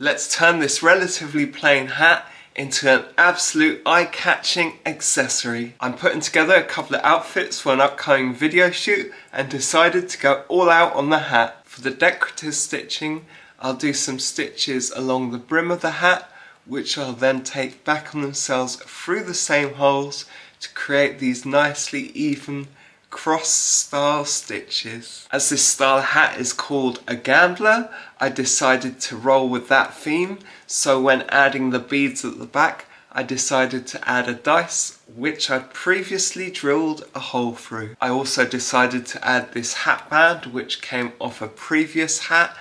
Let's turn this relatively plain hat into an absolute eye-catching accessory. I'm putting together a couple of outfits for an upcoming video shoot and decided to go all out on the hat. For the decorative stitching, I'll do some stitches along the brim of the hat, which I'll then take back on themselves through the same holes to create these nicely even cross style stitches. As this style hat is called a gambler, I decided to roll with that theme, so when adding the beads at the back, I decided to add a dice which I'd previously drilled a hole through. I also decided to add this hat band which came off a previous hat,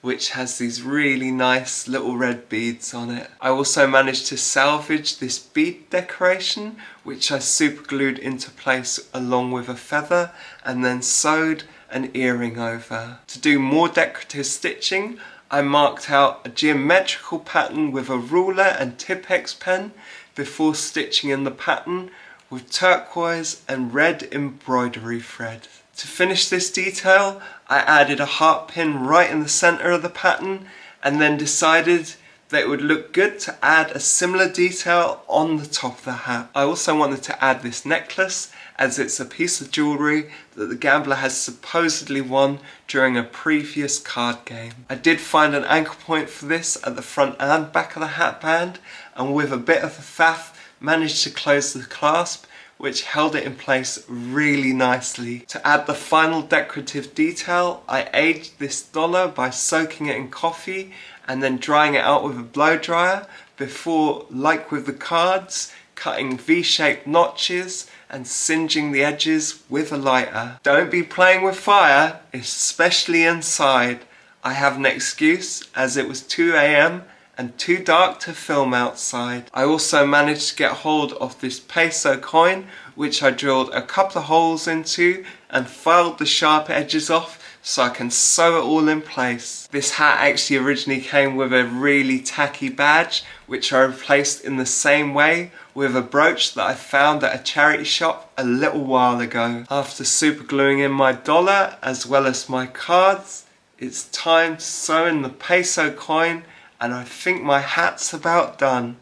which has these really nice little red beads on it. I also managed to salvage this bead decoration, which I super glued into place along with a feather and then sewed an earring over. To do more decorative stitching, I marked out a geometrical pattern with a ruler and Tipp-Ex pen before stitching in the pattern with turquoise and red embroidery thread. To finish this detail, I added a heart pin right in the center of the pattern and then decided that it would look good to add a similar detail on the top of the hat. I also wanted to add this necklace as it's a piece of jewellery that the gambler has supposedly won during a previous card game. I did find an anchor point for this at the front and back of the hat band, and with a bit of a faff managed to close the clasp, which held it in place really nicely. To add the final decorative detail, I aged this dollar by soaking it in coffee and then drying it out with a blow dryer before, like with the cards, cutting V-shaped notches and singeing the edges with a lighter. Don't be playing with fire, especially inside. I have an excuse as it was 2 AM and too dark to film outside. I also managed to get hold of this peso coin, which I drilled a couple of holes into and filed the sharp edges off so I can sew it all in place. This hat actually originally came with a really tacky badge, which I replaced in the same way with a brooch that I found at a charity shop a little while ago. After super gluing in my dollar as well as my cards, it's time to sew in the peso coin, and I think my hat's about done.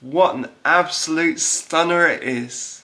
What an absolute stunner it is.